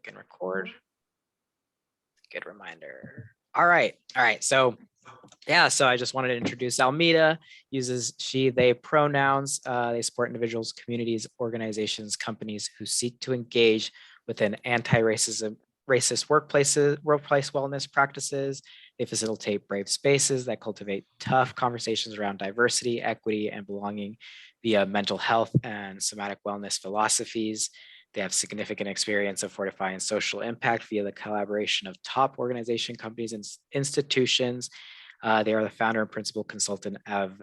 click and record. Good reminder. All right. So yeah, so I just wanted to introduce Almetta, uses she, they pronouns. They support individuals, communities, organizations, companies who seek to engage within anti-racism, racist workplace wellness practices. They facilitate brave spaces that cultivate tough conversations around diversity, equity, and belonging via mental health and somatic wellness philosophies. They have significant experience of fortifying social impact via the collaboration of top organization, companies, and institutions. They are the founder and principal consultant of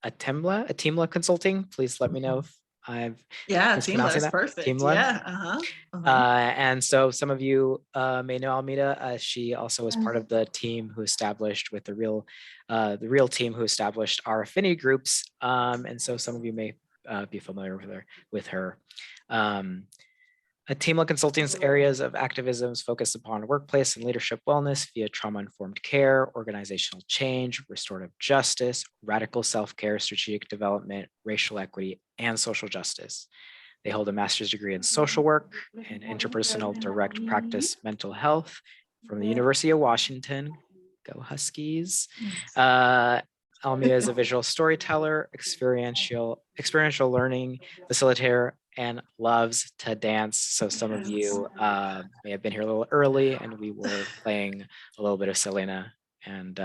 Atimla Consulting. Please let me know if I've mispronouncing that. Perfect. Teamla. Yeah. And so some of you may know Almetta. She also was part of the team who established with the real team who established our affinity groups. And so some of you may be familiar with her. Atimla Consulting's areas of activism is focused upon workplace and leadership wellness via trauma-informed care, organizational change, restorative justice, radical self-care, strategic development, racial equity, and social justice. They hold a master's degree in social work and interpersonal direct practice mental health from the University of Washington. Go Huskies. Almetta is a visual storyteller, experiential learning facilitator, and loves to dance. So some of you may have been here a little early, and we were playing a little bit of Selena and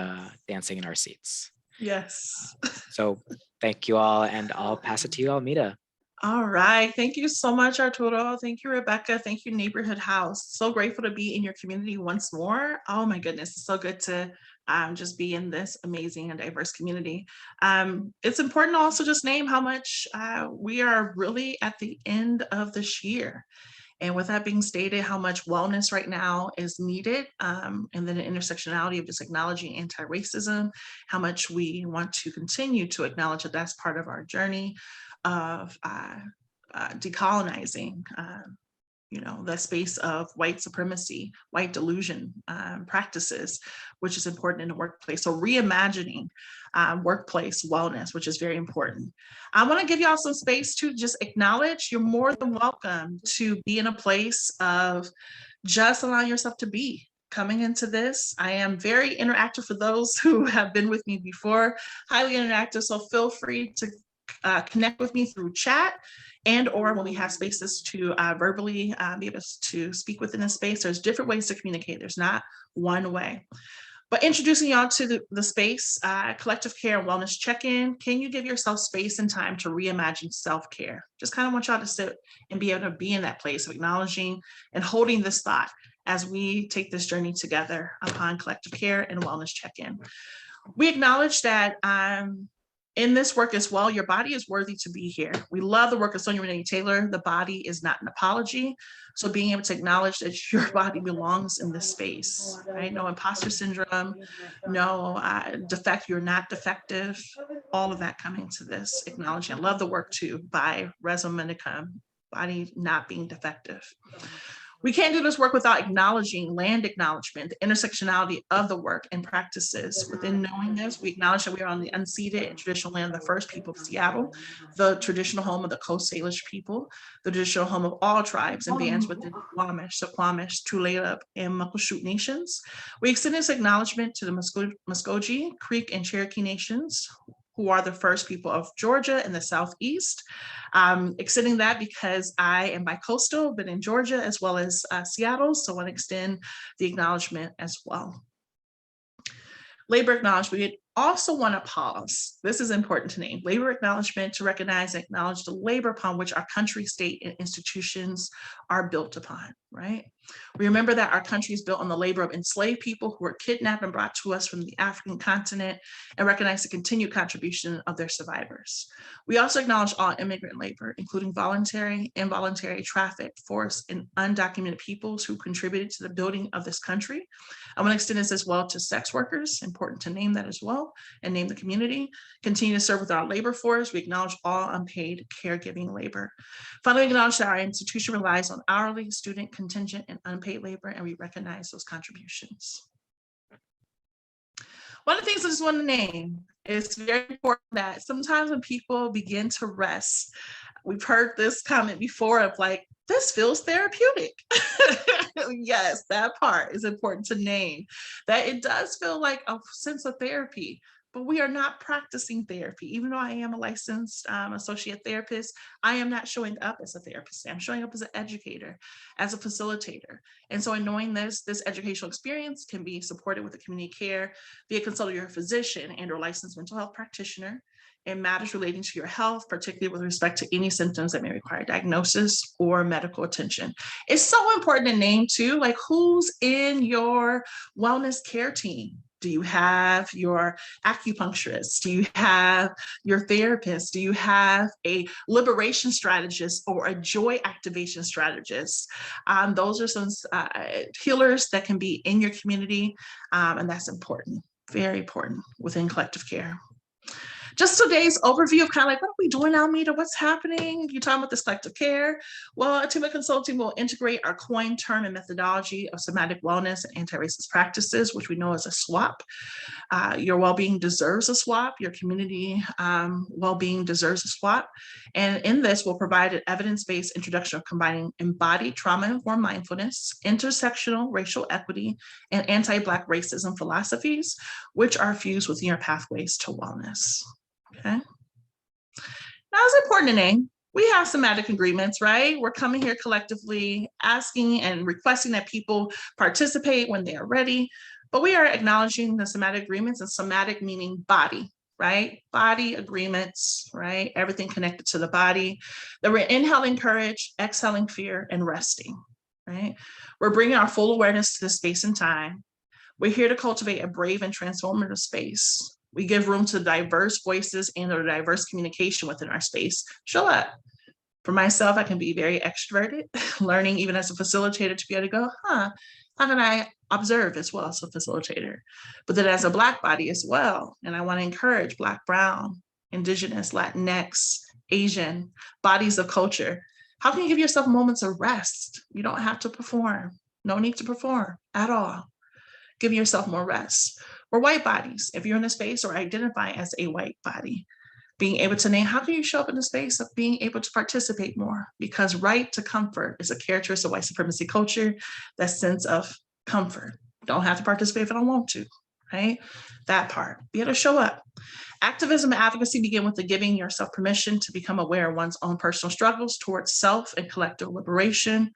dancing in our seats. Yes. So thank you all, and I'll pass it to you, Almetta. All right. Thank you so much, Arturo. Thank you, Rebecca. Thank you, Neighborhood House. So grateful to be in your community once more. Oh my goodness, it's so good to just be in this amazing and diverse community. It's important to also just name how much we are really at the end of this year. And with that being stated, how much wellness right now is needed, and then the intersectionality of just acknowledging anti-racism, how much we want to continue to acknowledge that that's part of our journey of decolonizing, the space of white supremacy, white delusion practices, which is important in the workplace. So reimagining workplace wellness, which is very important. I want to give y'all some space to just acknowledge you're more than welcome to be in a place of just allowing yourself to be. Coming into this, I am very interactive for those who have been with me before, highly interactive, so feel free to connect with me through chat and or when we have spaces to verbally be able to speak within a space. There's different ways to communicate. There's not one way. But introducing y'all to the space, collective care and wellness check-in. Can you give yourself space and time to reimagine self-care? Just kind of want y'all to sit and be able to be in that place of acknowledging and holding this thought as we take this journey together upon collective care and wellness check-in. We acknowledge that in this work as well, your body is worthy to be here. We love the work of Sonia Renee Taylor. The body is not an apology. So being able to acknowledge that your body belongs in this space, right? No imposter syndrome, no defect, you're not defective, all of that coming to this acknowledging. I love the work too by Reza Menikam, body not being defective. We can't do this work without acknowledging land acknowledgement, the intersectionality of the work and practices. Within knowing this, we acknowledge that we are on the unceded and traditional land of the first people of Seattle, the traditional home of the Coast Salish people, the traditional home of all tribes and bands within the Squamish, Suquamish, Tulalip, and Muckleshoot nations. We extend this acknowledgement to the Muskogee, Creek, and Cherokee nations, who are the first people of Georgia and the Southeast. Extending that because I am bi-coastal, but in Georgia as well as Seattle, so I want to extend the acknowledgement as well. Labor acknowledgement, we also want to pause. This is important to name. Labor acknowledgement to recognize and acknowledge the labor upon which our country, state, and institutions are built upon, right? We remember that our country is built on the labor of enslaved people who were kidnapped and brought to us from the African continent, and recognize the continued contribution of their survivors. We also acknowledge all immigrant labor, including voluntary, involuntary, trafficked, forced, and undocumented peoples who contributed to the building of this country. I want to extend this as well to sex workers, important to name that as well, and name the community. Continue to serve with our labor force. We acknowledge all unpaid caregiving labor. Finally, we acknowledge that our institution relies on hourly, student, contingent, and unpaid labor, and we recognize those contributions. One of the things I just want to name, it's very important that sometimes when people begin to rest, we've heard this comment before of like, this feels therapeutic. Yes, that part is important to name. That it does feel like a sense of therapy, but we are not practicing therapy. Even though I am a licensed associate therapist, I am not showing up as a therapist. I'm showing up as an educator, as a facilitator. And so in knowing this educational experience can be supported with a community care via consulting your physician and or licensed mental health practitioner in matters relating to your health, particularly with respect to any symptoms that may require diagnosis or medical attention. It's so important to name too, like who's in your wellness care team. Do you have your acupuncturist? Do you have your therapist? Do you have a liberation strategist or a joy activation strategist? Those are some healers that can be in your community, and that's important, very important within collective care. Just today's overview of kind of like, what are we doing, Almetta? What's happening? You're talking about this collective care. Well, Attunement Consulting will integrate our coined term and methodology of somatic wellness and anti-racist practices, which we know as a SWAP. Your well-being deserves a SWAP. Your community well-being deserves a SWAP. And in this, we'll provide an evidence-based introduction of combining embodied trauma-informed mindfulness, intersectional racial equity, and anti-Black racism philosophies, which are fused within your pathways to wellness. Okay. Now it's important to name, we have somatic agreements, right? We're coming here collectively asking and requesting that people participate when they are ready, but we are acknowledging the somatic agreements, and somatic meaning body, right? Body agreements, right? Everything connected to the body. That we're inhaling courage, exhaling fear, and resting, right? We're bringing our full awareness to the space and time. We're here to cultivate a brave and transformative space. We give room to diverse voices and a diverse communication within our space. Show up. For myself, I can be very extroverted, learning even as a facilitator to be able to go, how can I observe as well as a facilitator? But then as a Black body as well, and I want to encourage Black, Brown, Indigenous, Latinx, Asian bodies of culture. How can you give yourself moments of rest? You don't have to perform. No need to perform at all. Give yourself more rest. Or white bodies, if you're in a space or identify as a white body, being able to name, how can you show up in the space of being able to participate more? Because right to comfort is a characteristic of white supremacy culture, that sense of comfort. Don't have to participate if I don't want to, right? That part, be able to show up. Activism and advocacy begin with the giving yourself permission to become aware of one's own personal struggles towards self and collective liberation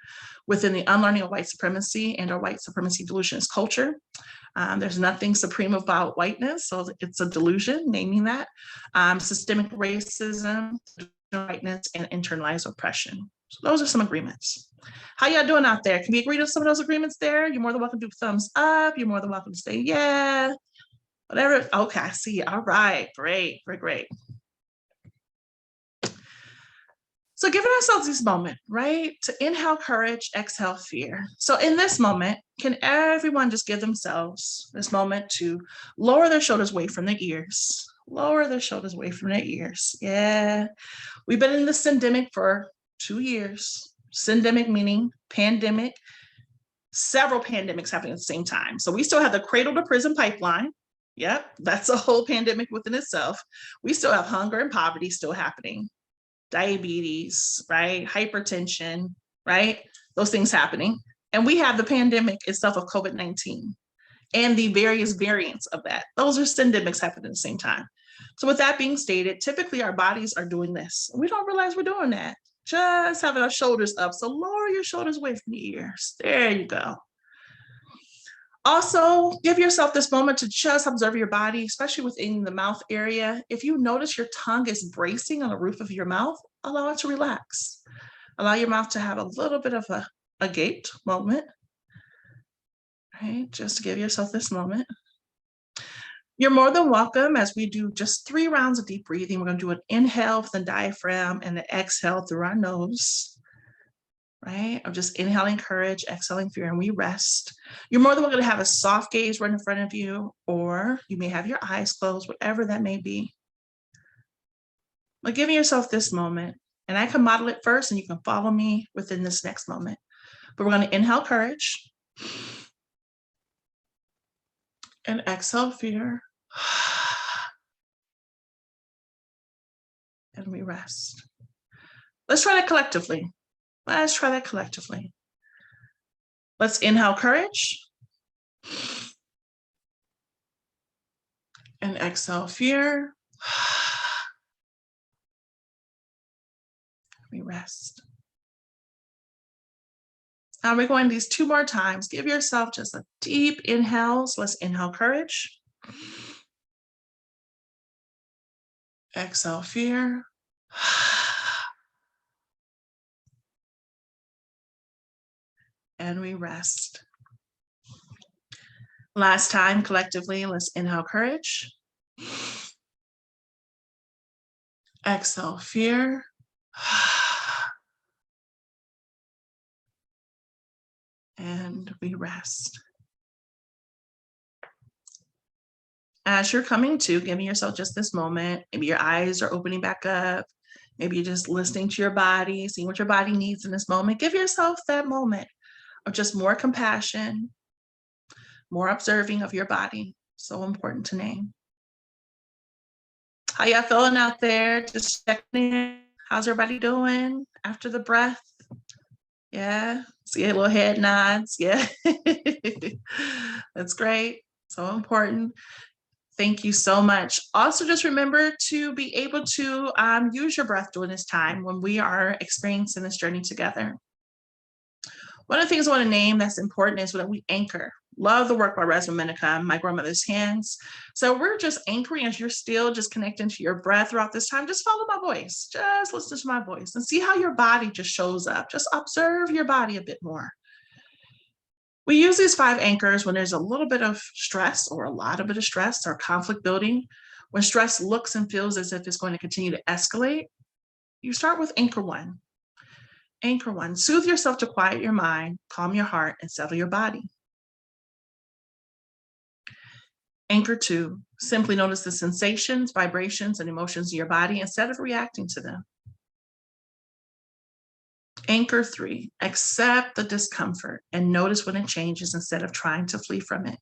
within the unlearning of white supremacy and our white supremacy delusionist culture. There's nothing supreme about whiteness, so it's a delusion, naming that. Systemic racism, whiteness, and internalized oppression. So those are some agreements. How y'all doing out there? Can we agree to some of those agreements there? You're more than welcome to do thumbs up. You're more than welcome to say, yeah, whatever. Okay, I see. All right, great, great, great. So giving ourselves this moment, right? To inhale courage, exhale fear. So in this moment, can everyone just give themselves this moment to lower their shoulders away from their ears? Lower their shoulders away from their ears. Yeah. We've been in this syndemic for 2 years. Syndemic meaning pandemic, several pandemics happening at the same time. So we still have the cradle to prison pipeline. Yep, that's a whole pandemic within itself. We still have hunger and poverty still happening. Diabetes, right? Hypertension, right? Those things happening. And we have the pandemic itself of COVID-19 and the various variants of that. Those are syndemics happening at the same time. So with that being stated, typically our bodies are doing this. We don't realize we're doing that. Just having our shoulders up. So lower your shoulders away from your ears. There you go. Also, give yourself this moment to just observe your body, especially within the mouth area. If you notice your tongue is bracing on the roof of your mouth, allow it to relax. Allow your mouth to have a little bit of a gaped moment. Right? Just to give yourself this moment. You're more than welcome as we do just 3 rounds of deep breathing. We're going to do an inhale with the diaphragm and an exhale through our nose. Right? Of just inhaling courage, exhaling fear, and we rest. You're more than welcome to have a soft gaze right in front of you, or you may have your eyes closed, whatever that may be. But giving yourself this moment, and I can model it first, and you can follow me within this next moment. But we're going to inhale courage and exhale fear, and we rest. Let's try that collectively. Let's try that collectively. Let's inhale courage. And exhale fear. We rest. Now we're going these 2 more times. Give yourself just a deep inhale. So let's inhale courage. Exhale fear. And we rest. Last time collectively, let's inhale courage. Exhale fear. And we rest. As you're coming to, giving yourself just this moment, maybe your eyes are opening back up. Maybe you're just listening to your body, seeing what your body needs in this moment. Give yourself that moment of just more compassion, more observing of your body. So important to name. How y'all feeling out there? Just checking in. How's everybody doing after the breath? Yeah, see a little head nods. Yeah, that's great. So important. Thank you so much. Also, just remember to be able to use your breath during this time when we are experiencing this journey together. One of the things I want to name that's important is that we anchor. Love the work by Reimagining, my grandmother's hands. So we're just anchoring as you're still just connecting to your breath throughout this time. Just follow my voice. Just listen to my voice and see how your body just shows up. Just observe your body a bit more. We use these 5 anchors when there's a little bit of stress or a lot of bit of stress or conflict building. When stress looks and feels as if it's going to continue to escalate, you start with anchor 1. Anchor 1, soothe yourself to quiet your mind, calm your heart, and settle your body. Anchor 2, simply notice the sensations, vibrations, and emotions in your body instead of reacting to them. Anchor 3, accept the discomfort and notice when it changes instead of trying to flee from it.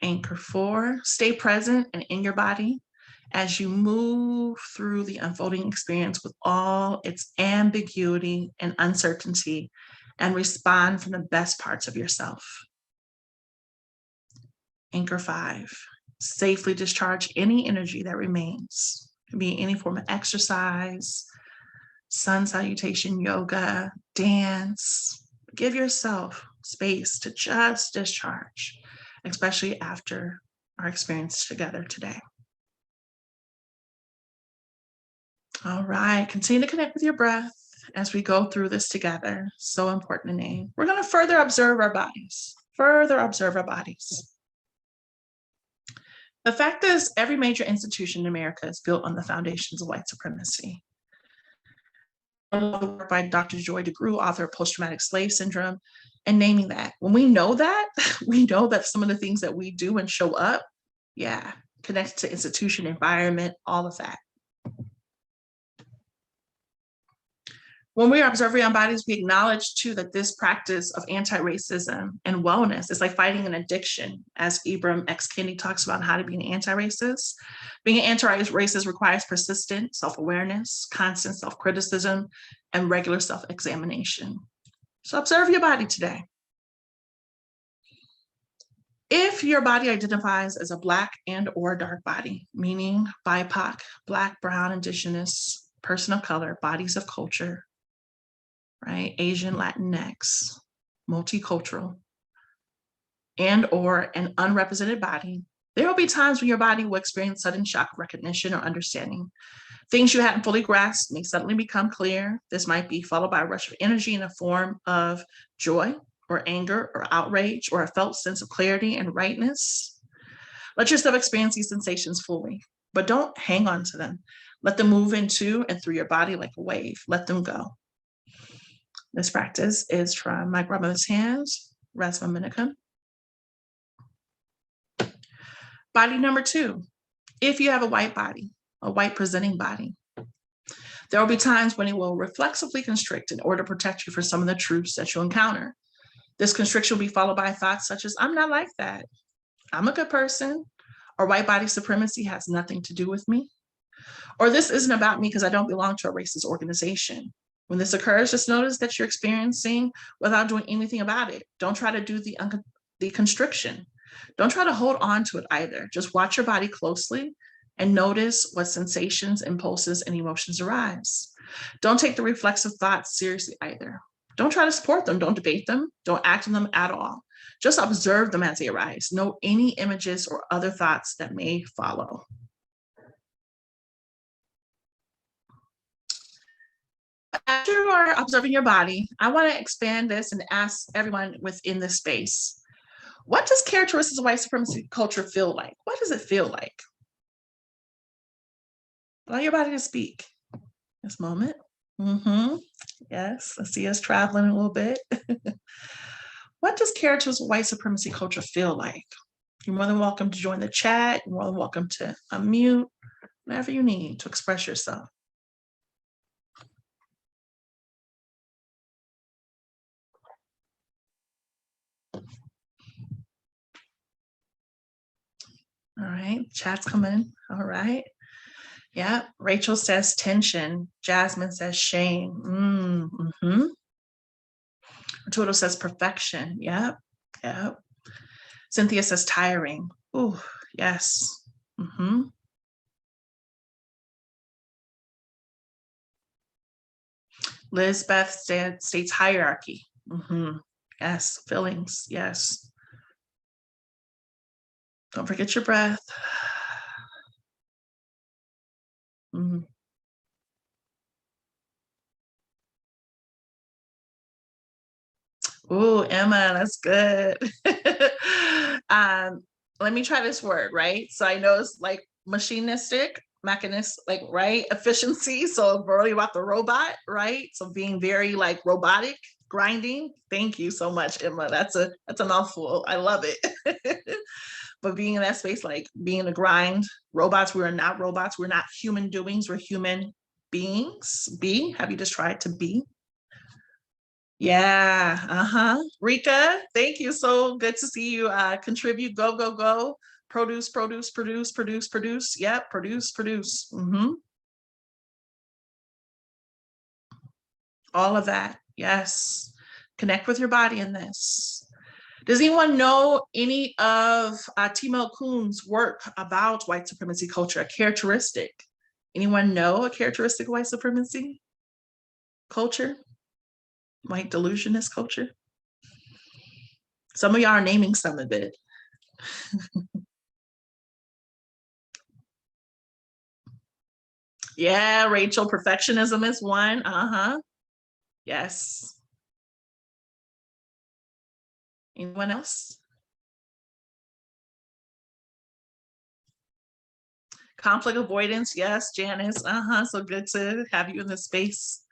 Anchor 4, stay present and in your body as you move through the unfolding experience with all its ambiguity and uncertainty and respond from the best parts of yourself. Anchor 5, safely discharge any energy that remains. It can be any form of exercise, sun salutation, yoga, dance. Give yourself space to just discharge, especially after our experience together today. All right, continue to connect with your breath as we go through this together. So important to name. We're going to further observe our bodies. The fact is, every major institution in America is built on the foundations of white supremacy. I love the work by Dr. Joy DeGruy, author of Post-Traumatic Slave Syndrome, and naming that. When we know that, we know that some of the things that we do and show up, connected to institution, environment, all of that. When we are observing our bodies, we acknowledge too that this practice of anti-racism and wellness is like fighting an addiction, as Ibram X. Kendi talks about how to be an anti-racist. Being an anti-racist requires persistent self-awareness, constant self-criticism, and regular self-examination. So observe your body today. If your body identifies as a Black and or dark body, meaning BIPOC, Black, Brown, Indigenous, person of color, bodies of culture, right? Asian, Latinx, multicultural, and or an unrepresented body, there will be times when your body will experience sudden shock of recognition or understanding. Things you hadn't fully grasped may suddenly become clear. This might be followed by a rush of energy in a form of joy or anger or outrage or a felt sense of clarity and rightness. Let yourself experience these sensations fully, but don't hang on to them. Let them move into and through your body like a wave. Let them go. This practice is from my grandmother's hands, Reimagining. Body number 2, if you have a white body, a white presenting body, there will be times when it will reflexively constrict in order to protect you from some of the truths that you'll encounter. This constriction will be followed by thoughts such as, I'm not like that, I'm a good person, or white body supremacy has nothing to do with me, or this isn't about me because I don't belong to a racist organization. When this occurs, just notice that you're experiencing without doing anything about it. Don't try to do the constriction. Don't try to hold on to it either. Just watch your body closely and notice what sensations, impulses, and emotions arise. Don't take the reflexive thoughts seriously either. Don't try to support them. Don't debate them. Don't act on them at all. Just observe them as they arise. Note any images or other thoughts that may follow. After you are observing your body, I want to expand this and ask everyone within this space, what does characteristics of white supremacy culture feel like? What does it feel like? Allow your body to speak. This moment. Yes, I see us traveling a little bit. What does characteristics of white supremacy culture feel like? You're more than welcome to join the chat. You're more than welcome to unmute, whatever you need to express yourself. All right, chat's coming. All right. Yeah, Rachel says tension. Jasmine says shame. Toto says perfection. Yep. Cynthia says tiring. Oh, yes. Lizbeth states hierarchy. Yes, feelings. Yes. Don't forget your breath. Oh, Emma, that's good. Let me try this word, right? So I know it's like mechanistic, like, right? Efficiency. So really about the robot, right? So being very like robotic, grinding. Thank you so much, Emma. That's a mouthful. I love it. But being in that space, like being in a grind, robots, we are not robots. We're not human doings. We're human beings. Have you just tried to be? Yeah. Rika, thank you. So good to see you contribute. Go. Produce. Yep, produce. All of that. Yes. Connect with your body in this. Does anyone know any of Timo Kuhn's work about white supremacy culture, a characteristic? Anyone know a characteristic of white supremacy culture? White delusionist culture? Some of y'all are naming some of it. Yeah, Rachel, perfectionism is one. Yes. Anyone else? Conflict avoidance. Yes, Janice. So good to have you in this space.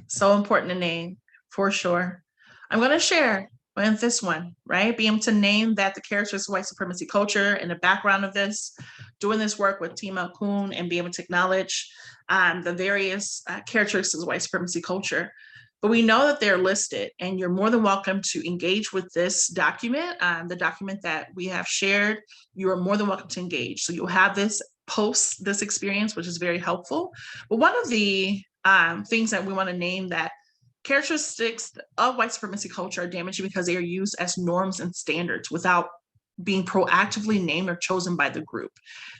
So important to name, for sure. I'm going to share with this one, right? Be able to name that the characteristics of white supremacy culture and the background of this, doing this work with Timo Kuhn and be able to acknowledge the various characteristics of white supremacy culture. But we know that they're listed, and you're more than welcome to engage with this document, the document that we have shared. You are more than welcome to engage. So you'll have this post this experience, which is very helpful. But one of the things that we want to name that characteristics of white supremacy culture are damaging because they are used as norms and standards without being proactively named or chosen by the group.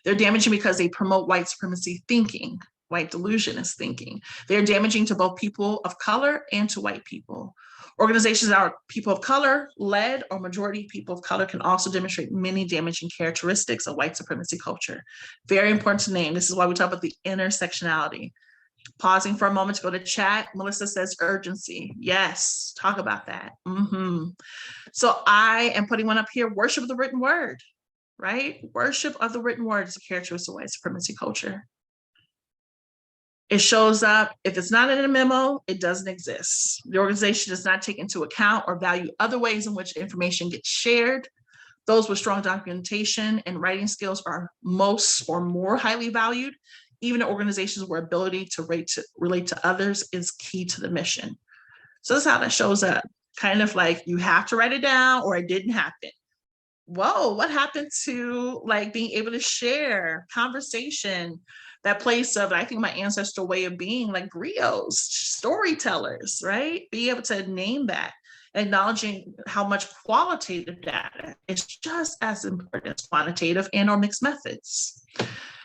They're damaging because they promote white supremacy thinking, white delusionist thinking. They're damaging to both people of color and to white people. Organizations that are people of color led or majority people of color can also demonstrate many damaging characteristics of white supremacy culture. Very important to name. This is why we talk about the intersectionality. Pausing for a moment to go to chat. Melissa says urgency. Yes, talk about that. So I am putting one up here, worship of the written word, right? Worship of the written word is a characteristic of white supremacy culture. It shows up, if it's not in a memo, it doesn't exist. The organization does not take into account or value other ways in which information gets shared. Those with strong documentation and writing skills are most or more highly valued. Even in organizations where ability to relate to others is key to the mission. So that's how that shows up. Kind of like you have to write it down or it didn't happen. Whoa, what happened to like being able to share conversation, that place of, I think, my ancestral way of being, like griots, storytellers, right? Be able to name that, acknowledging how much qualitative data is just as important as quantitative and or mixed methods.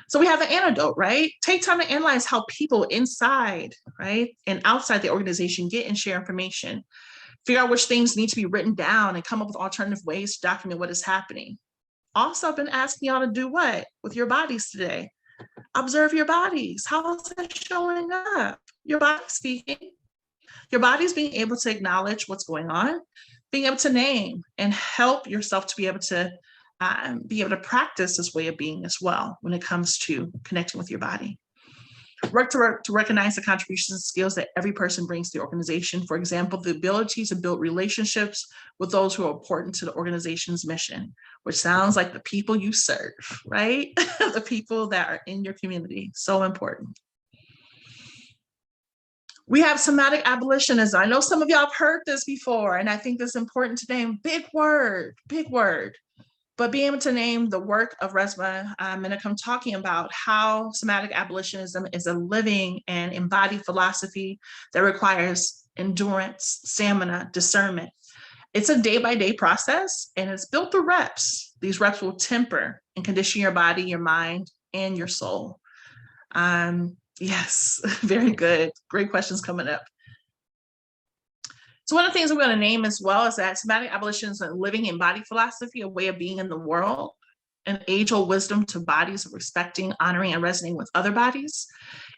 So we have the antidote, right? Take time to analyze how people inside, right, and outside the organization get and share information. Figure out which things need to be written down and come up with alternative ways to document what is happening. Also, I've been asking y'all to do what with your bodies today? Observe your bodies. How is that showing up? Your body speaking. Your body's being able to acknowledge what's going on, being able to name and help yourself to be able to practice this way of being as well when it comes to connecting with your body. Work to recognize the contributions and skills that every person brings to the organization. For example, the ability to build relationships with those who are important to the organization's mission, which sounds like the people you serve, right? The people that are in your community, so important. We have somatic abolitionism. I know some of y'all have heard this before, and I think this is important to name. Big word, but being able to name the work of Resmaa Menakem, talking about how somatic abolitionism is a living and embodied philosophy that requires endurance, stamina, discernment. It's a day-by-day process, and it's built through reps. These reps will temper and condition your body, your mind, and your soul. Yes, very good. Great questions coming up. So one of the things we're going to name as well is that somatic abolition is a living embodied philosophy, a way of being in the world, an age-old wisdom to bodies of respecting, honoring, and resonating with other bodies.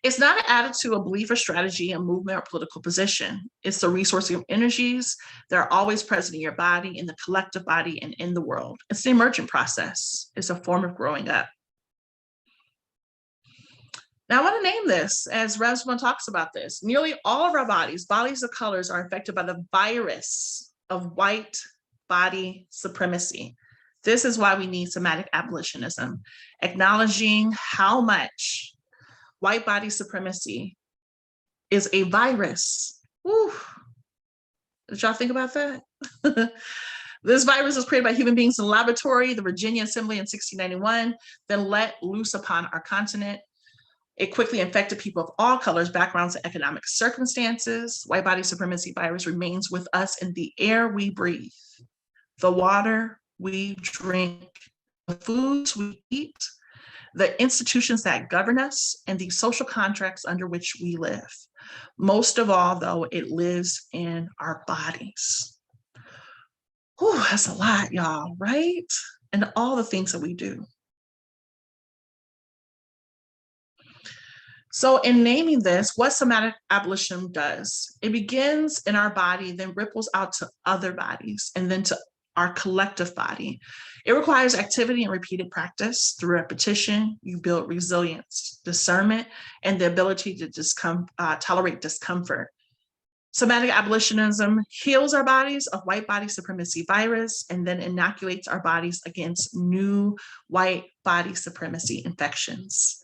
It's not an attitude, a belief, or strategy, a movement, or political position. It's the resourcing of energies that are always present in your body, in the collective body, and in the world. It's the emergent process. It's a form of growing up. Now I want to name this, as Resmaa talks about this. Nearly all of our bodies of colors, are affected by the virus of white body supremacy. This is why we need somatic abolitionism, acknowledging how much white body supremacy is a virus. Whew. Did y'all think about that? This virus was created by human beings in the laboratory, the Virginia Assembly in 1691, then let loose upon our continent. It quickly infected people of all colors, backgrounds, and economic circumstances. White body supremacy virus remains with us in the air we breathe, the water we drink, the foods we eat, the institutions that govern us, and the social contracts under which we live. Most of all, though, it lives in our bodies. Whew, that's a lot, y'all, right? And all the things that we do. So in naming this, what somatic abolition does, it begins in our body, then ripples out to other bodies, and then to our collective body. It requires activity and repeated practice. Through repetition, you build resilience, discernment, and the ability to tolerate discomfort. Somatic abolitionism heals our bodies of white body supremacy virus, and then inoculates our bodies against new white body supremacy infections.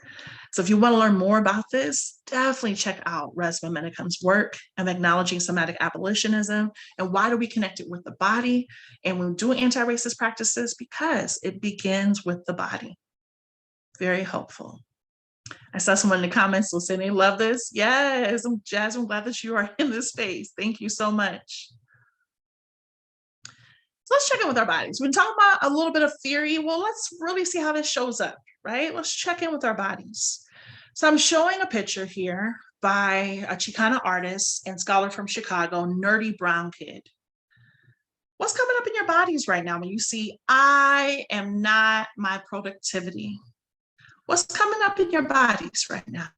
So if you want to learn more about this, definitely check out Resmaa Menakem's work of acknowledging somatic abolitionism and why do we connect it with the body and when doing anti-racist practices, because it begins with the body. Very helpful. I saw someone in the comments will say they love this. Yes, Jasmine, I'm glad that you are in this space. Thank you so much. So let's check in with our bodies. We've been talking about a little bit of theory. Well, let's really see how this shows up, right? Let's check in with our bodies. So I'm showing a picture here by a Chicana artist and scholar from Chicago, Nerdy Brown Kid. What's coming up in your bodies right now when you see, I am not my productivity? What's coming up in your bodies right now?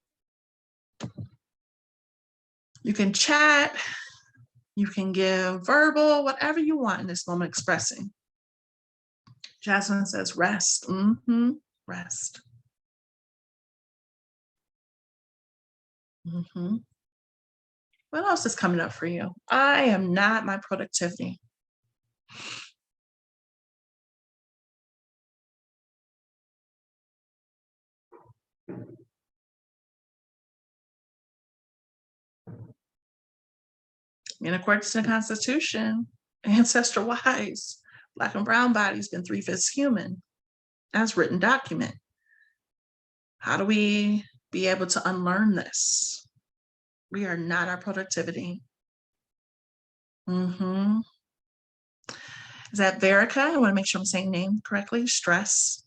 You can chat, you can give verbal, whatever you want in this moment expressing. Jasmine says rest. Rest. What else is coming up for you? I am not my productivity. In accordance to the Constitution, ancestor-wise, Black and brown bodies been 3/5 human as written document. How do we be able to unlearn this. We are not our productivity. Is that Verica? I want to make sure I'm saying name correctly. Stress.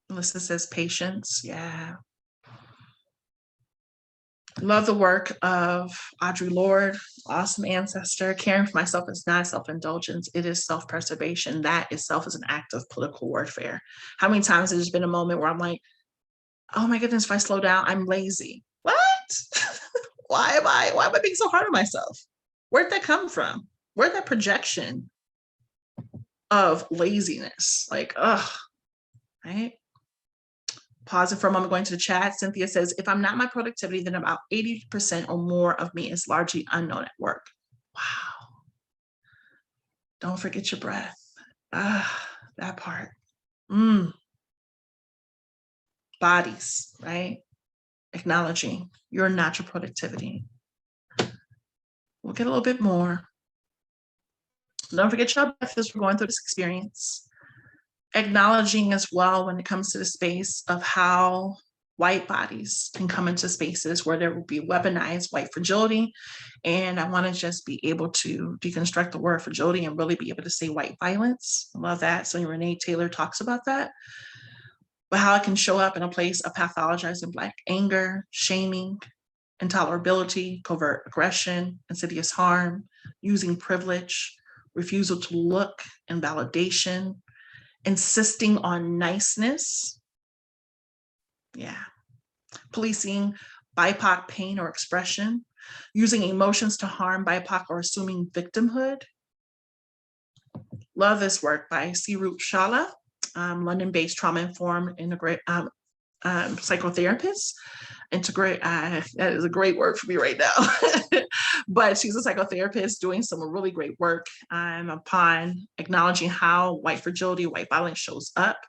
Melissa says patience. Yeah. Love the work of Audre Lorde, awesome ancestor. Caring for myself is not self-indulgence. It is self-preservation. That itself is an act of political warfare. How many times has there been a moment where I'm like, oh my goodness, if I slow down, I'm lazy. What? Why am I being so hard on myself? Where'd that come from? Where'd that projection of laziness? Like, right? Pausing for a moment, going to the chat. Cynthia says, if I'm not my productivity, then about 80% or more of me is largely unknown at work. Wow. Don't forget your breath. That part. Bodies, right? Acknowledging your natural productivity. We'll get a little bit more. Don't forget your breath as we're going through this experience. Acknowledging as well when it comes to the space of how white bodies can come into spaces where there will be weaponized white fragility. And I want to just be able to deconstruct the word fragility and really be able to say white violence. I love that. So Renee Taylor talks about that. But how it can show up in a place of pathologizing Black anger, shaming, intolerability, covert aggression, insidious harm, using privilege, refusal to look, invalidation, insisting on niceness. Yeah. Policing BIPOC pain or expression, using emotions to harm BIPOC or assuming victimhood. Love this work by Sirut Shala, London-based trauma-informed psychotherapist. That is a great word for me right now. But she's a psychotherapist doing some really great work upon acknowledging how white fragility, white violence shows up.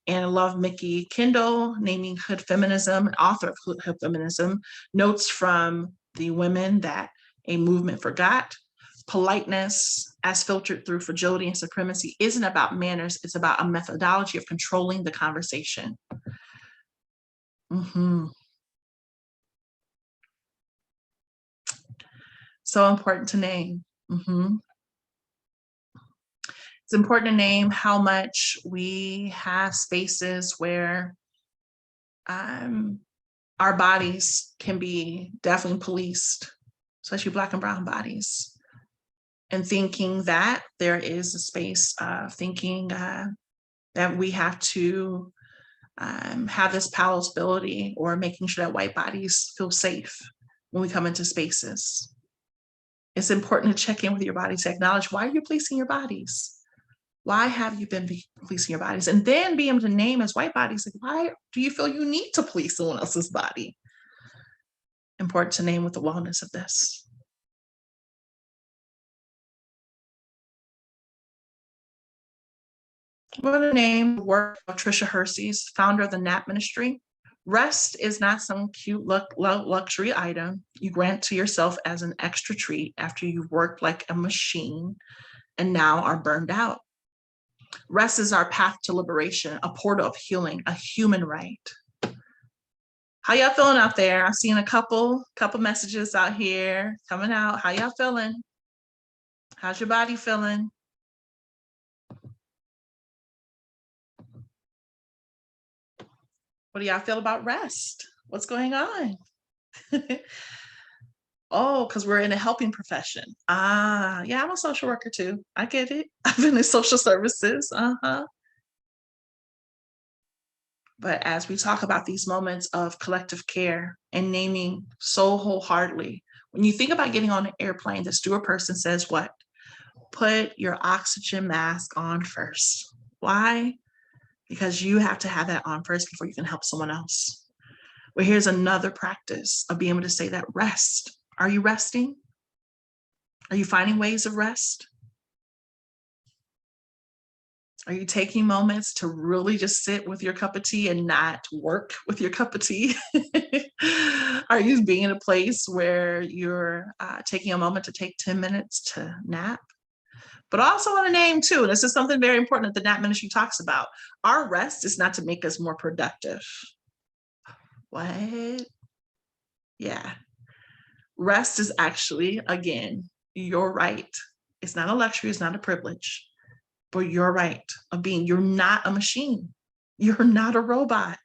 And I love Mickey Kendall naming Hood Feminism, author of Hood Feminism, notes from the women that a movement forgot. Politeness, as filtered through fragility and supremacy, isn't about manners. It's about a methodology of controlling the conversation. So important to name. It's important to name how much we have spaces where our bodies can be definitely policed, especially Black and brown bodies. And thinking that there is a space of thinking that we have to have this palatability or making sure that white bodies feel safe when we come into spaces. It's important to check in with your body to acknowledge why you're policing your bodies. Why have you been policing your bodies? And then be able to name as white bodies, like, why do you feel you need to police someone else's body? Important to name with the wellness of this. I'm going to name the work of Tricia Hersey's, founder of the NAP Ministry. Rest is not some cute luxury item you grant to yourself as an extra treat after you've worked like a machine and now are burned out. Rest is our path to liberation, a portal of healing, a human right. How y'all feeling out there? I've seen a couple messages out here coming out. How y'all feeling? How's your body feeling? What do y'all feel about rest? What's going on? Oh, because we're in a helping profession. Yeah, I'm a social worker too. I get it. I've been in social services. But as we talk about these moments of collective care and naming so wholeheartedly, when you think about getting on an airplane, the steward person says what? Put your oxygen mask on first. Why? Because you have to have that on first before you can help someone else. Well, here's another practice of being able to say that rest. Are you resting? Are you finding ways of rest? Are you taking moments to really just sit with your cup of tea and not work with your cup of tea? Are you being in a place where you're taking a moment to take 10 minutes to nap? But I also want to name too, and this is something very important that the Nat Ministry talks about. Our rest is not to make us more productive. What? Yeah. Rest is actually, again, your right. It's not a luxury, it's not a privilege, but your right of being. You're not a machine. You're not a robot.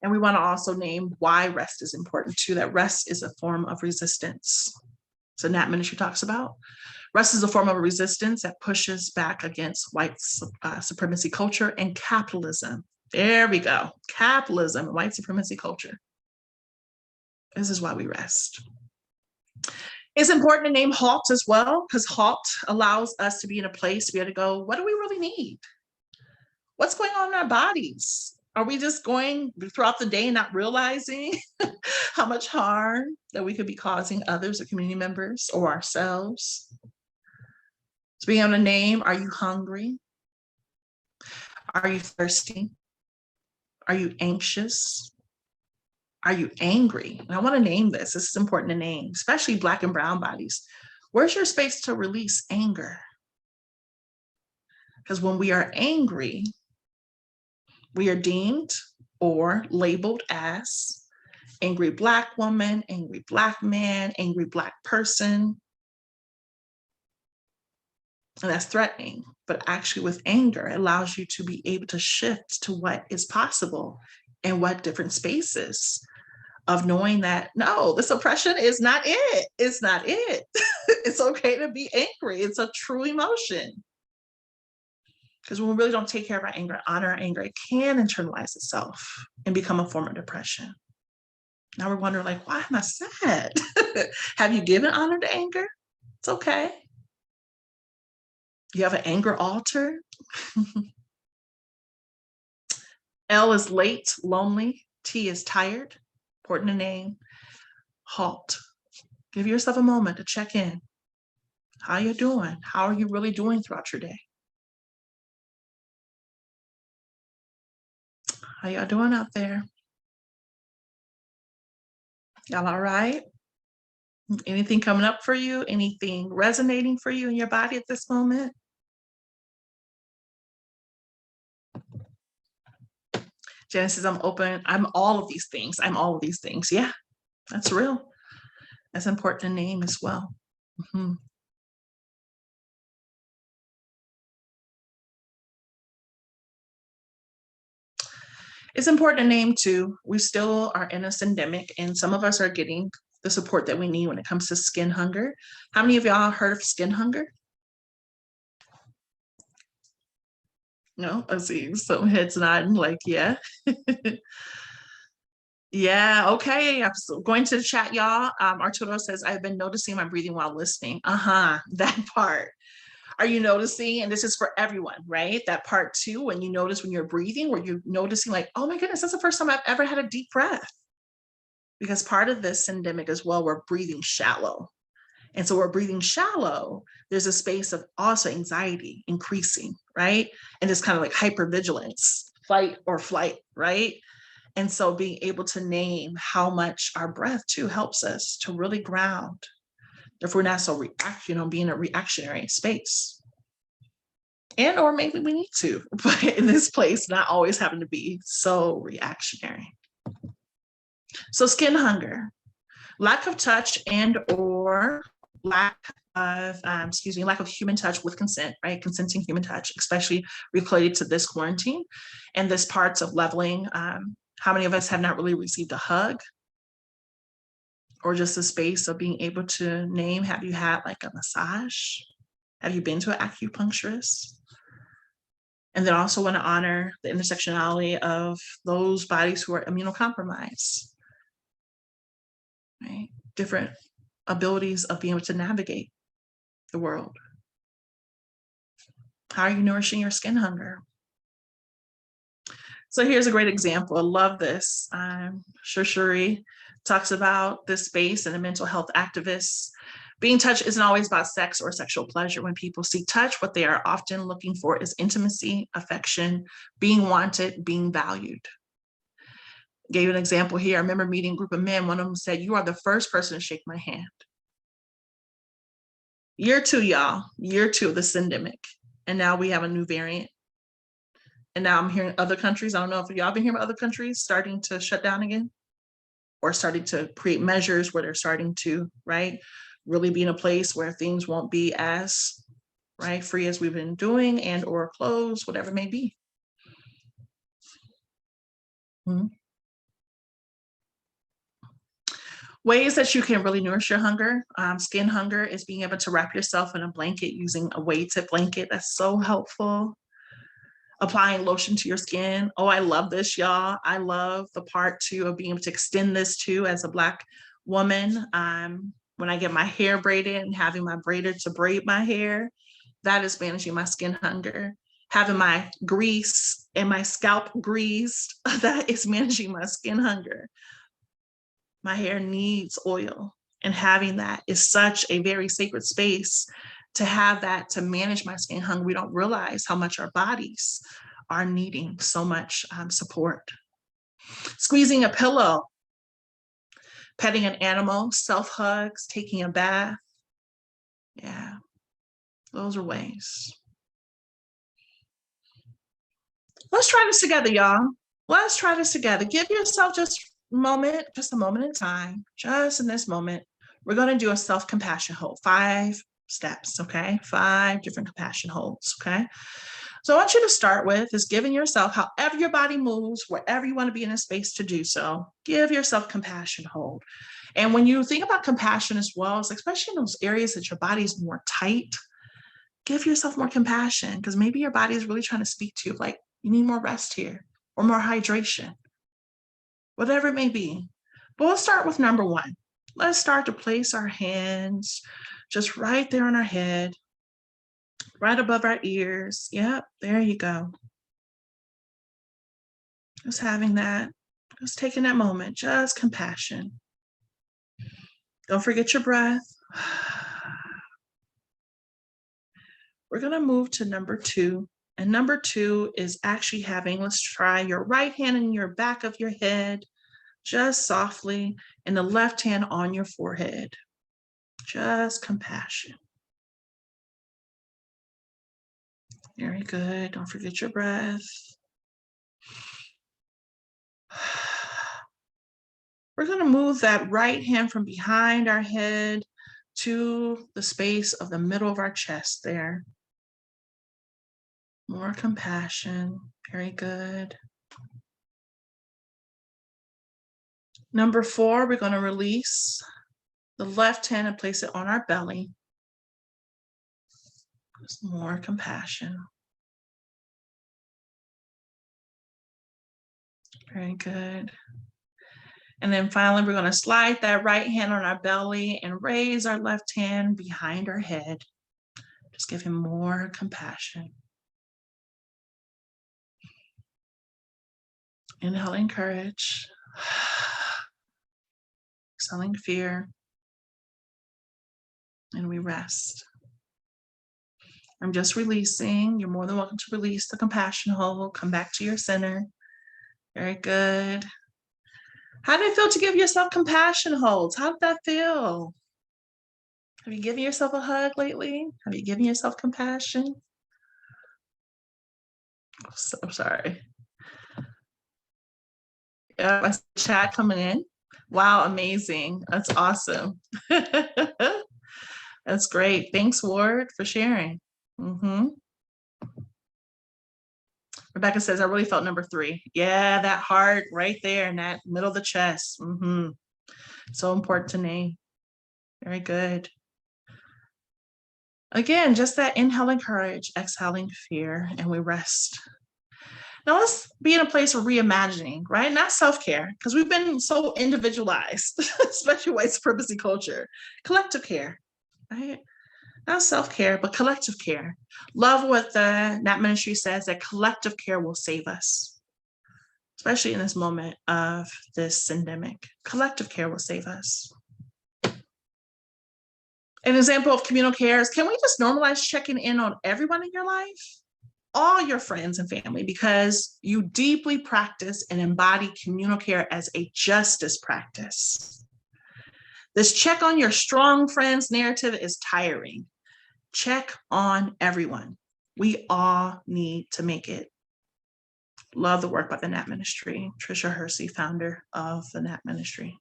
And we want to also name why rest is important too, that rest is a form of resistance. So Nat Ministry talks about rest is a form of resistance that pushes back against white supremacy culture and capitalism. There we go. Capitalism and white supremacy culture. This is why we rest. It's important to name halt as well, because halt allows us to be in a place to be able to go, what do we really need? What's going on in our bodies? Are we just going throughout the day not realizing how much harm that we could be causing others or community members or ourselves? So being able to name, are you hungry? Are you thirsty? Are you anxious? Are you angry? And I want to name this. This is important to name, especially Black and brown bodies. Where's your space to release anger? Because when we are angry, we are deemed or labeled as angry Black woman, angry Black man, angry Black person. And that's threatening. But actually with anger, it allows you to be able to shift to what is possible and what different spaces of knowing that, no, this oppression is not it. It's not it. It's okay to be angry. It's a true emotion. Because when we really don't take care of our anger, honor our anger, it can internalize itself and become a form of depression. Now we're wondering, like, why am I sad? Have you given honor to anger? It's okay. You have an anger altar. L is late, lonely. T is tired. Important to name. Halt. Give yourself a moment to check in. How you doing? How are you really doing throughout your day? How y'all doing out there? Y'all all right? Anything coming up for you? Anything resonating for you in your body at this moment? Jen says, I'm open. I'm all of these things. I'm all of these things. Yeah, that's real. That's important to name as well. Mm-hmm. It's important to name too. We still are in a syndemic, and some of us are getting the support that we need when it comes to skin hunger. How many of y'all heard of skin hunger? No, I see some heads nodding like, yeah. Yeah, okay. I'm going to the chat, y'all. Arturo says, I've been noticing my breathing while listening. That part. Are you noticing? And this is for everyone, right? That part too, when you notice when you're breathing, where you're noticing like, oh my goodness, that's the first time I've ever had a deep breath. Because part of this syndemic as well, we're breathing shallow. And so we're breathing shallow. There's a space of also anxiety increasing, right? And just kind of like hypervigilance, fight or flight, right? And so being able to name how much our breath too helps us to really ground if we're not so being a reactionary space. And or maybe we need to, but in this place, not always having to be so reactionary. So skin hunger, lack of touch and or lack of human touch with consent, right? Consenting human touch, especially related to this quarantine and this parts of leveling. How many of us have not really received a hug or just a space of being able to name, have you had like a massage? Have you been to an acupuncturist? And then also want to honor the intersectionality of those bodies who are immunocompromised, right? Different abilities of being able to navigate the world. How are you nourishing your skin hunger? So here's a great example. I love this. Shuri talks about this space and a mental health activist. Being touched isn't always about sex or sexual pleasure. When people seek touch, what they are often looking for is intimacy, affection, being wanted, being valued. Gave an example here. I remember meeting a group of men. One of them said, you are the first person to shake my hand. Year 2, y'all. Year 2 of the syndemic. And now we have a new variant. And now I'm hearing other countries. I don't know if y'all been hearing about other countries starting to shut down again or starting to create measures where they're starting to, right, really be in a place where things won't be as, right, free as we've been doing and or closed, whatever it may be. Ways that you can really nourish your hunger. Skin hunger is being able to wrap yourself in a blanket using a weighted blanket. That's so helpful. Applying lotion to your skin. Oh, I love this, y'all. I love the part too of being able to extend this too as a Black woman. When I get my hair braided and having my braider to braid my hair, that is managing my skin hunger. Having my grease and my scalp greased, that is managing my skin hunger. My hair needs oil, and having that is such a very sacred space to have that to manage my skin hunger. We don't realize how much our bodies are needing so much support. Squeezing a pillow, petting an animal, self-hugs, taking a bath. Yeah, those are ways. Let's try this together, y'all. Let's try this together. Give yourself just a moment in time, just in this moment. We're going to do a self-compassion hold, 5 steps, okay? 5 different compassion holds, okay? So I want you to start with is giving yourself, however your body moves, wherever you want to be in a space to do so, give yourself compassion hold. And when you think about compassion as well, especially in those areas that your body is more tight, give yourself more compassion, because maybe your body is really trying to speak to you, like, you need more rest here or more hydration, whatever it may be. But let's start with number 1. Let's start to place our hands just right there on our head, right above our ears. Yep, there you go. Just having that, just taking that moment, just compassion. Don't forget your breath. We're going to move to number 2. And number 2 is actually having, let's try your right hand in your back of your head, just softly, and the left hand on your forehead. Just compassion. Very good. Don't forget your breath. We're going to move that right hand from behind our head to the space of the middle of our chest there. More compassion. Very good. Number 4, we're going to release the left hand and place it on our belly. Just more compassion. Very good. And then finally, we're going to slide that right hand on our belly and raise our left hand behind our head. Just give him more compassion. Inhaling courage. Exhaling fear. And we rest. I'm just releasing. You're more than welcome to release the compassion hold. Come back to your center. Very good. How did it feel to give yourself compassion holds? How did that feel? Have you given yourself a hug lately? Have you given yourself compassion? I'm so sorry. Yeah, my chat coming in. Wow, amazing. That's awesome. That's great. Thanks, Ward, for sharing. Rebecca says, I really felt number 3. Yeah, that heart right there in that middle of the chest. So important to name. Very good. Again, just that inhaling courage, exhaling fear, and we rest. Now let's be in a place of reimagining, right? Not self-care, because we've been so individualized, especially white supremacy culture. Collective care, right? Not self-care, but collective care. Love what the Nat Ministry says, that collective care will save us, especially in this moment of this syndemic. Collective care will save us. An example of communal care is, can we just normalize checking in on everyone in your life? All your friends and family, because you deeply practice and embody communal care as a justice practice. This check on your strong friends narrative is tiring. Check on everyone. We all need to make it. Love the work by the Nat Ministry. Tricia Hersey, founder of the Nat Ministry.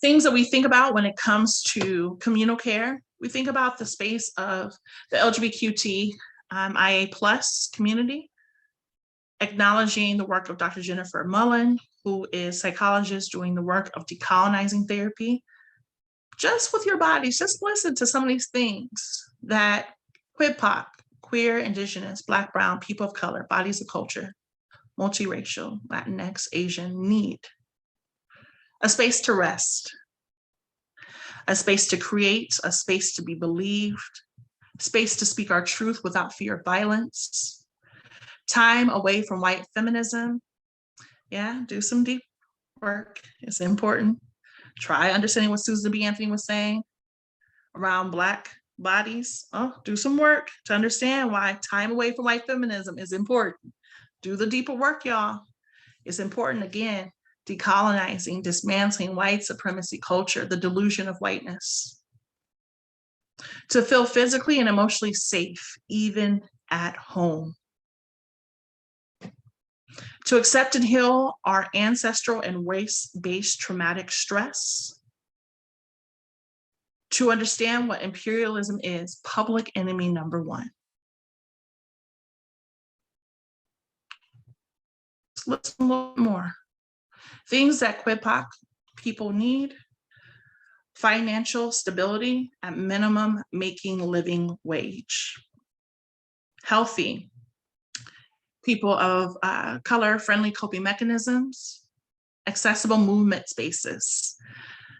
Things that we think about when it comes to communal care, we think about the space of the LGBTQIA plus community, acknowledging the work of Dr. Jennifer Mullen, who is a psychologist doing the work of decolonizing therapy. Just with your bodies, just listen to some of these things that QIPOC, queer, indigenous, Black, brown, people of color, bodies of culture, multiracial, Latinx, Asian need. A space to rest, a space to create, a space to be believed, space to speak our truth without fear of violence, time away from white feminism. Yeah, do some deep work. It's important. Try understanding what Susan B. Anthony was saying around Black bodies. Oh, do some work to understand why time away from white feminism is important. Do the deeper work, y'all. It's important. Again, decolonizing, dismantling white supremacy culture, the delusion of whiteness. To feel physically and emotionally safe, even at home. To accept and heal our ancestral and race-based traumatic stress. To understand what imperialism is, public enemy number one. Let's listen a little more. Things that QIPOC people need: financial stability, at minimum, making living wage. Healthy, people of color-friendly coping mechanisms, accessible movement spaces,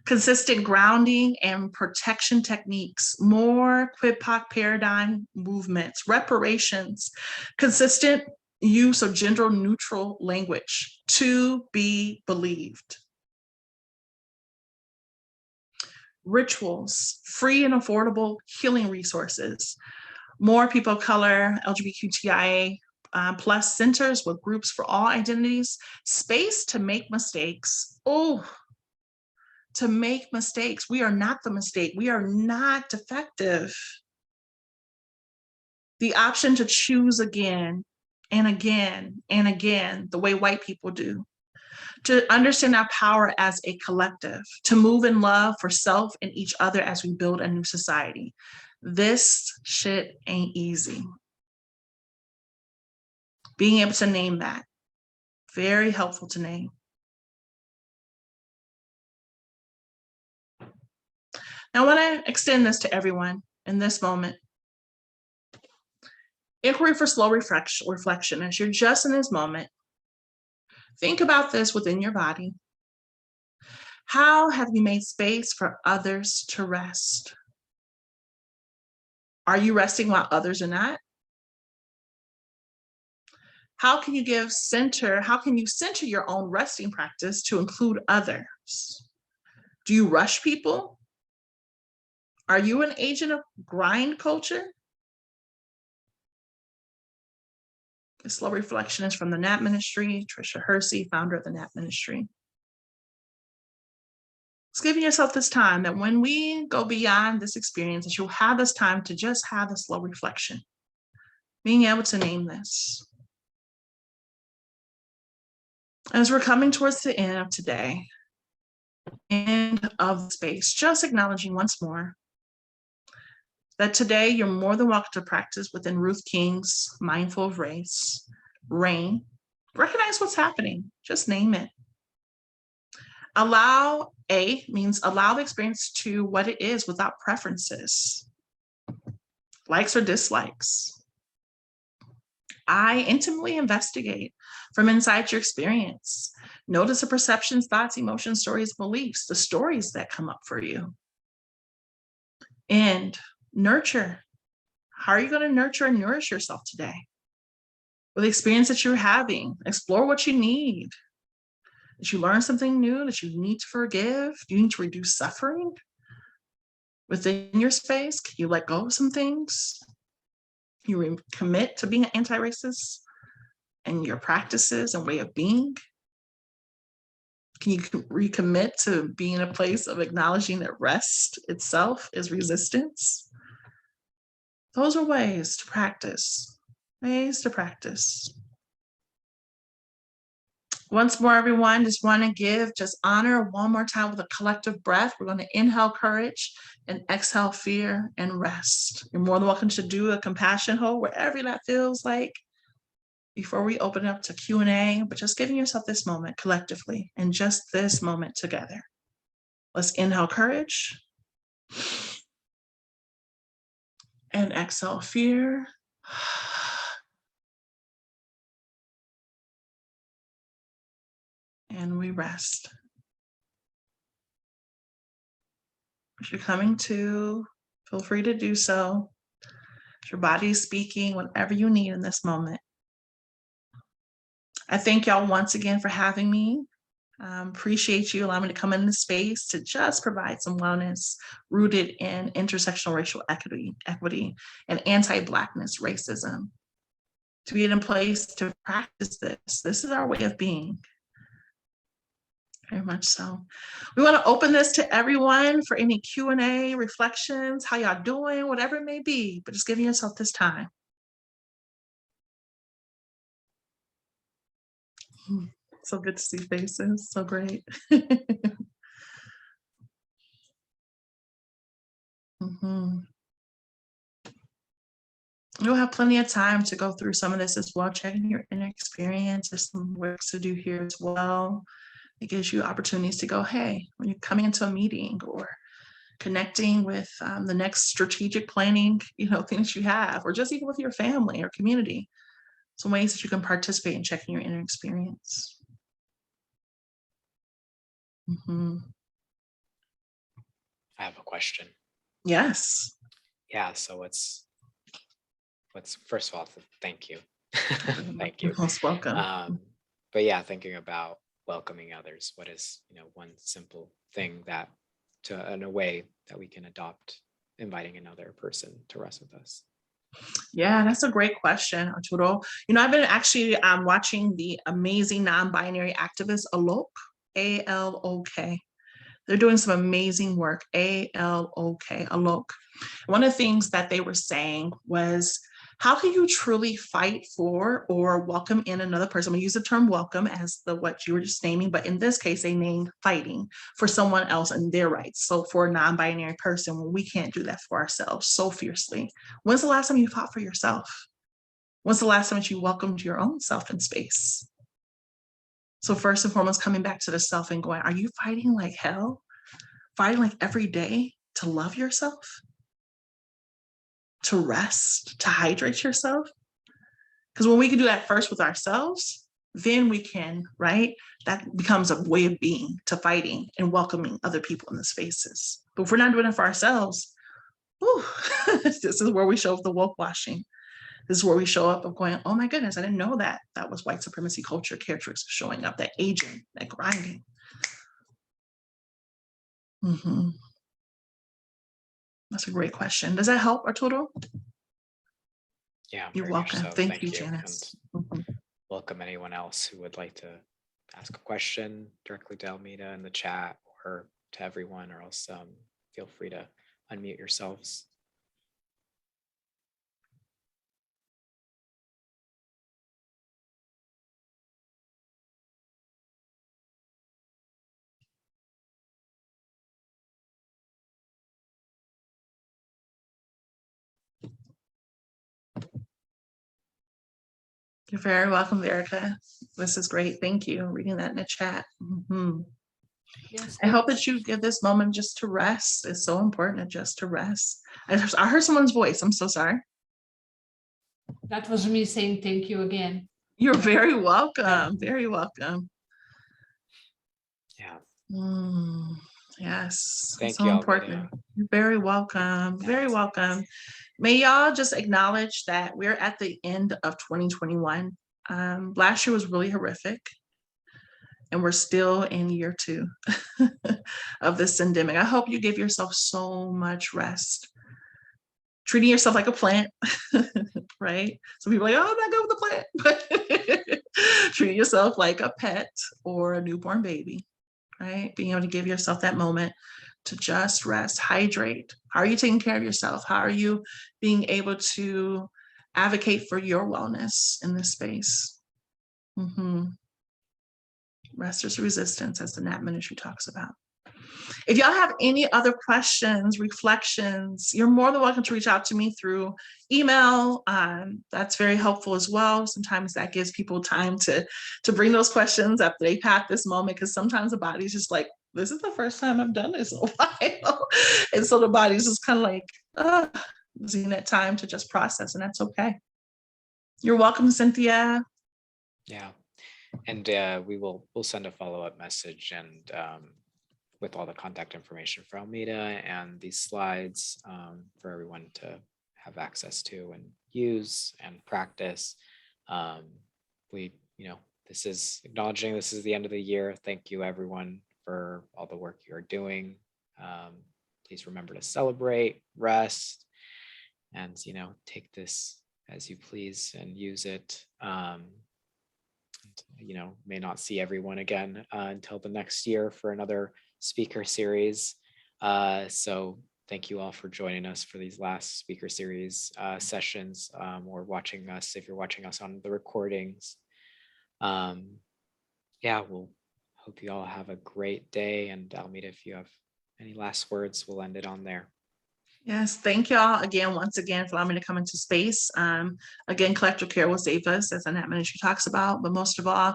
consistent grounding and protection techniques, more QIPOC paradigm movements, reparations, consistent use of gender-neutral language, to be believed. Rituals, free and affordable healing resources, more people of color, LGBTQIA plus centers with groups for all identities, space to make mistakes. Oh, to make mistakes. We are not the mistake. We are not defective. The option to choose again and again and again, the way white people do. To understand our power as a collective, to move in love for self and each other as we build a new society. This shit ain't easy. Being able to name that, very helpful to name. Now, I want to extend this to everyone in this moment. Inquiry for slow reflection. As you're just in this moment, think about this within your body. How have you made space for others to rest? Are you resting while others are not? How can you center your own resting practice to include others? Do you rush people? Are you an agent of grind culture? The slow reflection is from the Nat Ministry, Tricia Hersey, founder of the Nat Ministry. It's giving yourself this time that when we go beyond this experience, that you'll have this time to just have the slow reflection, being able to name this. As we're coming towards the end of today, end of the space, just acknowledging once more that today you're more than welcome to practice within Ruth King's Mindful of Race, RAIN. Recognize what's happening, just name it. Allow, A means allow the experience to what it is without preferences, likes or dislikes. I, intimately investigate from inside your experience. Notice the perceptions, thoughts, emotions, stories, beliefs, the stories that come up for you. And nurture. How are you going to nurture and nourish yourself today? With the experience that you're having, explore what you need. Did you learn something new that you need to forgive? Do you need to reduce suffering within your space? Can you let go of some things? You commit to being anti-racist and your practices and way of being? Can you recommit to being in a place of acknowledging that rest itself is resistance? Those are ways to practice, ways to practice. Once more, everyone, just want to give just honor one more time with a collective breath. We're going to inhale courage and exhale fear and rest. You're more than welcome to do a compassion hold wherever that feels like before we open up to Q&A, but just giving yourself this moment collectively and just this moment together. Let's inhale courage and exhale fear. And we rest. If you're coming to, feel free to do so. If your body is speaking, whatever you need in this moment. I thank y'all once again for having me. Appreciate you allowing me to come into space to just provide some wellness rooted in intersectional racial equity and anti-Blackness racism. To be in a place to practice this. This is our way of being. Very much so. We want to open this to everyone for any Q&A, reflections, how y'all doing, whatever it may be, but just giving yourself this time. So good to see faces. So great. You'll have plenty of time to go through some of this as well, checking your inner experience. There's some work to do here as well. It gives you opportunities to go, hey, when you're coming into a meeting or connecting with the next strategic planning, things you have, or just even with your family or community, some ways that you can participate in checking your inner experience. I have a question. Yes. Yeah. So what's first of all, thank you. Thank you. You're most welcome. But yeah, thinking about welcoming others, what is, one simple thing that in a way that we can adopt, inviting another person to rest with us? Yeah, that's a great question, Arturo. I've been actually watching the amazing non-binary activist Alok, A-L-O-K. They're doing some amazing work, A-L-O-K, Alok. One of the things that they were saying was, how can you truly fight for or welcome in another person? I'm gonna use the term welcome as what you were just naming, but in this case, they named fighting for someone else and their rights. So for a non-binary person, when we can't do that for ourselves so fiercely. When's the last time you fought for yourself? When's the last time that you welcomed your own self in space? So first and foremost, coming back to the self and going, are you fighting like hell? Fighting like every day to love yourself? To rest, to hydrate yourself? Because when we can do that first with ourselves, then we can, right? That becomes a way of being, to fighting and welcoming other people in the spaces. But if we're not doing it for ourselves, this is where we show up the woke washing. This is where we show up of going, oh my goodness, I didn't know that was white supremacy culture characteristics showing up, that aging, that grinding. That's a great question. Does that help, Arturo? Yeah, you're welcome. So. Thank you, Janice. Welcome anyone else who would like to ask a question directly to Almetta in the chat, or to everyone, or else feel free to unmute yourselves. You're very welcome, Erica. This is great. Thank you. Reading that in the chat. Yes, I hope that you give this moment just to rest. It's so important just to rest. I heard someone's voice. I'm so sorry. That was me saying thank you again. You're very welcome. Very welcome. Yeah. Yes. Thank so you, important. Almetta. You're very welcome. Very welcome. May y'all just acknowledge that we're at the end of 2021. Last year was really horrific. And we're still in year 2 of this pandemic. I hope you give yourself so much rest. Treating yourself like a plant, right? Some people are like, oh, I'm not good with the plant. But treating yourself like a pet or a newborn baby. right? Being able to give yourself that moment to just rest, hydrate. How are you taking care of yourself? How are you being able to advocate for your wellness in this space? Rest is resistance, as the Nat Ministry talks about. If y'all have any other questions, reflections, you're more than welcome to reach out to me through email. That's very helpful as well. Sometimes that gives people time to bring those questions after they've had this moment, because sometimes the body's just like, this is the first time I've done this in a while. And so the body's just kind of like, using that time to just process, and that's okay. You're welcome, Cynthia. Yeah. And we'll send a follow-up message and with all the contact information for Almetta and these slides for everyone to have access to and use and practice. This is acknowledging this is the end of the year. Thank you everyone for all the work you're doing. Please remember to celebrate, rest, and take this as you please and use it. May not see everyone again until the next year for another speaker series. So thank you all for joining us for these last speaker series sessions, or watching us if you're watching us on the recordings. We'll hope you all have a great day. And Almetta, if you have any last words, we'll end it on there. Yes, thank y'all again, once again, for allowing me to come into space. Again, collective care will save us, as the Nat Ministry talks about, but most of all,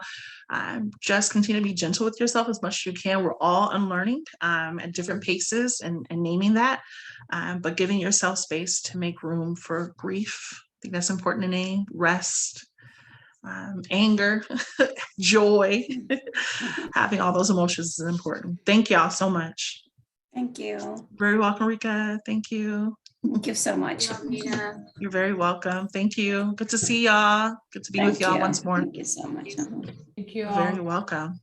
just continue to be gentle with yourself as much as you can. We're all unlearning at different paces and naming that, but giving yourself space to make room for grief. I think that's important to name. Rest, anger, joy, having all those emotions is important. Thank y'all so much. Thank you. Very welcome, Rika. Thank you. Thank you so much. You're very welcome. Thank you. Good to see y'all. Good to be with y'all once more. Thank you so much. Thank you all. Very welcome.